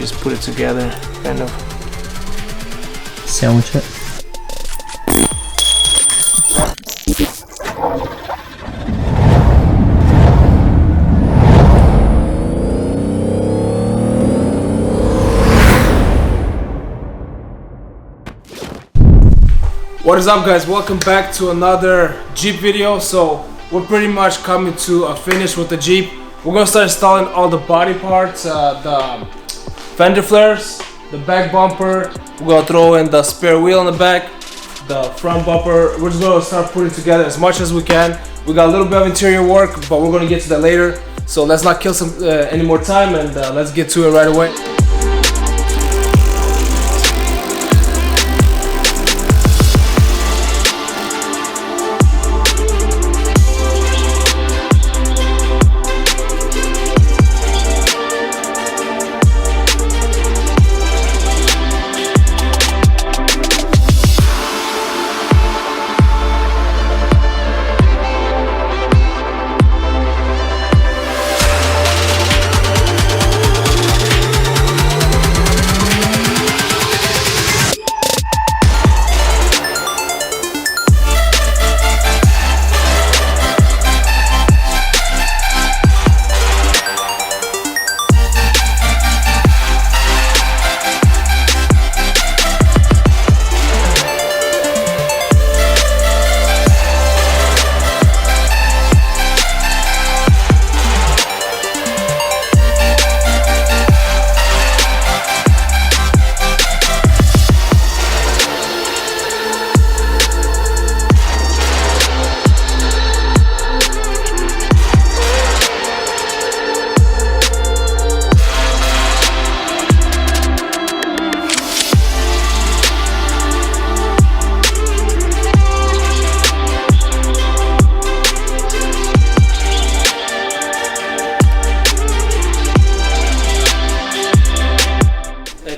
Just put it together, kind of. Sandwich it. What is up, guys? Welcome back to another Jeep video. So we're pretty much coming to a finish with the Jeep. We're gonna start installing all the body parts, the fender flares, the back bumper. We're gonna throw in the spare wheel in the back, the front bumper. We're just gonna start putting together as much as we can. We got a little bit of interior work, but we're gonna get to that later. So let's not kill any more time, and let's get to it right away.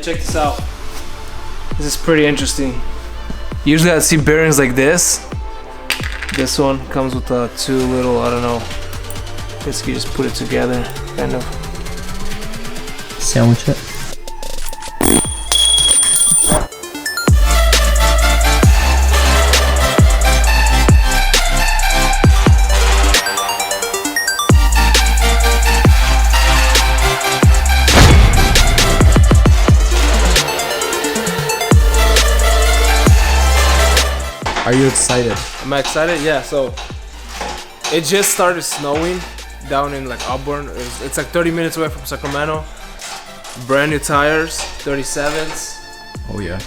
Check this out. This is pretty interesting. Usually I see bearings like this. This one comes with two little, I don't know. Basically just put it together, kind of. Sandwich it. Are you excited? Am I excited? Yeah, so it just started snowing down in like Auburn. It's like 30 minutes away from Sacramento. Brand new tires, 37s. Oh yeah.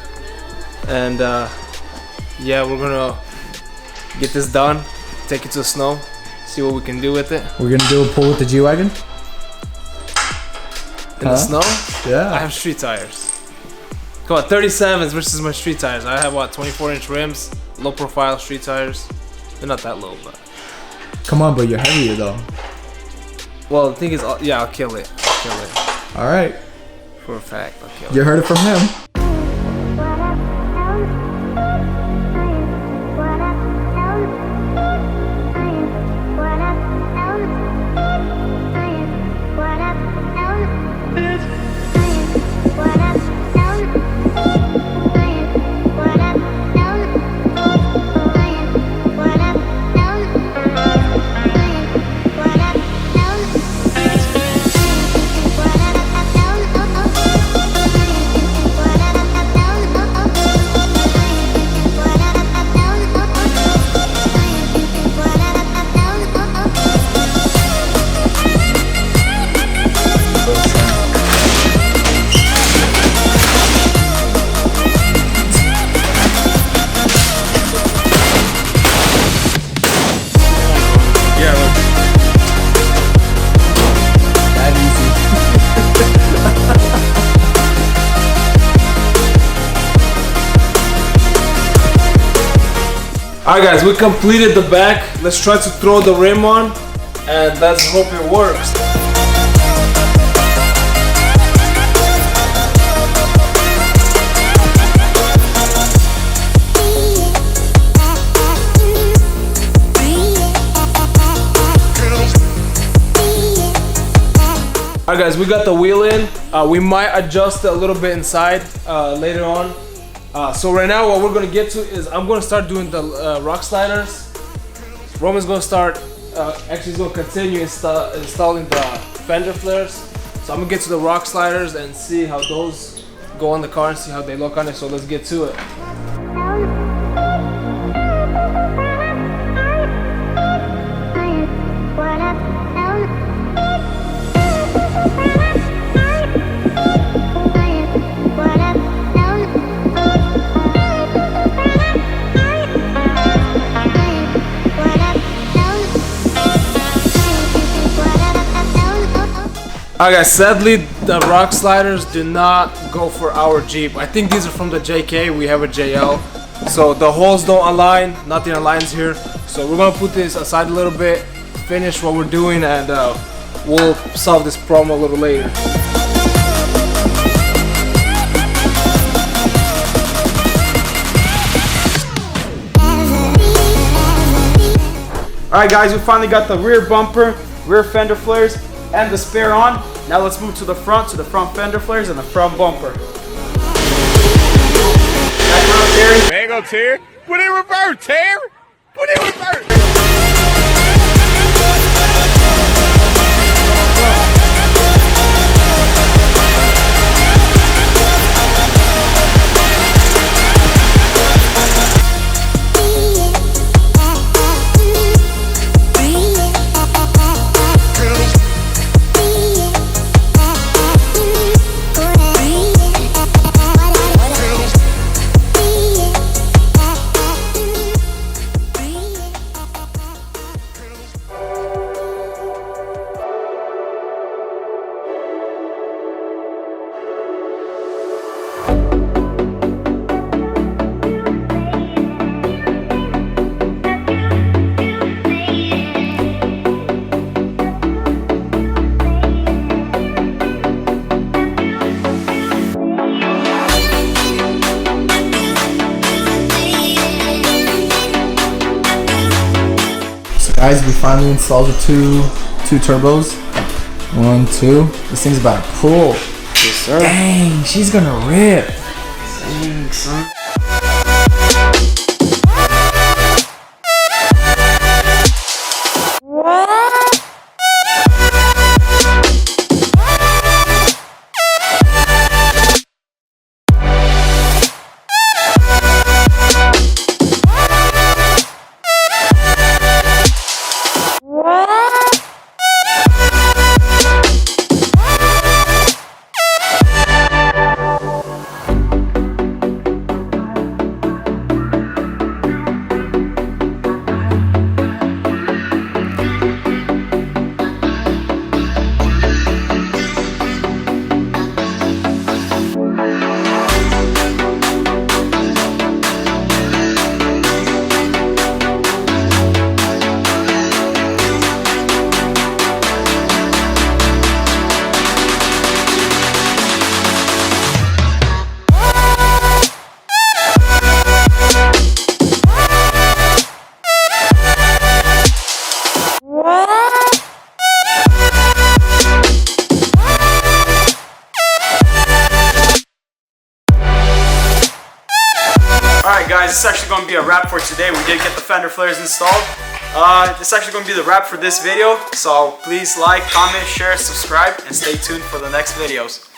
And yeah, we're gonna get this done, take it to the snow, see what we can do with it. We're gonna do a pull with the G-Wagon? In the snow? Yeah. I have street tires. Come on, 37s versus my street tires. I have what, 24-inch rims, low profile street tires. They're not that low, but. Come on, but you're heavier though. Well, the thing is, yeah, I'll kill it. I'll kill it. All right. For a fact, I'll kill it. You heard it from him. Alright guys, we completed the back. Let's try to throw the rim on and let's hope it works. Alright Alright guys, we got the wheel in. We might adjust it a little bit inside later on. So right now what we're gonna get to is I'm gonna start doing the rock sliders. Roman's gonna start, actually he's gonna continue installing the fender flares. So I'm gonna get to the rock sliders and see how those go on the car and see how they look on it. So let's get to it. Alright guys, sadly the rock sliders do not go for our Jeep. I think these are from the JK, we have a JL. So the holes don't align, nothing aligns here. So we're gonna put this aside a little bit, finish what we're doing, and we'll solve this problem a little later. Alright guys, we finally got the rear bumper, rear fender flares, and the spare on. Now let's move to the front fender flares and the front bumper. There you go, Terry. Put it in reverse, Terry. Put it in reverse. Guys, we finally installed the two turbos. 1, 2. This thing's about to pull. Yes, sir. Dang, she's gonna rip. Dang, son. Alright guys, this is actually going to be a wrap for today. We did get the fender flares installed. This is actually going to be the wrap for this video. So please like, comment, share, subscribe, and stay tuned for the next videos.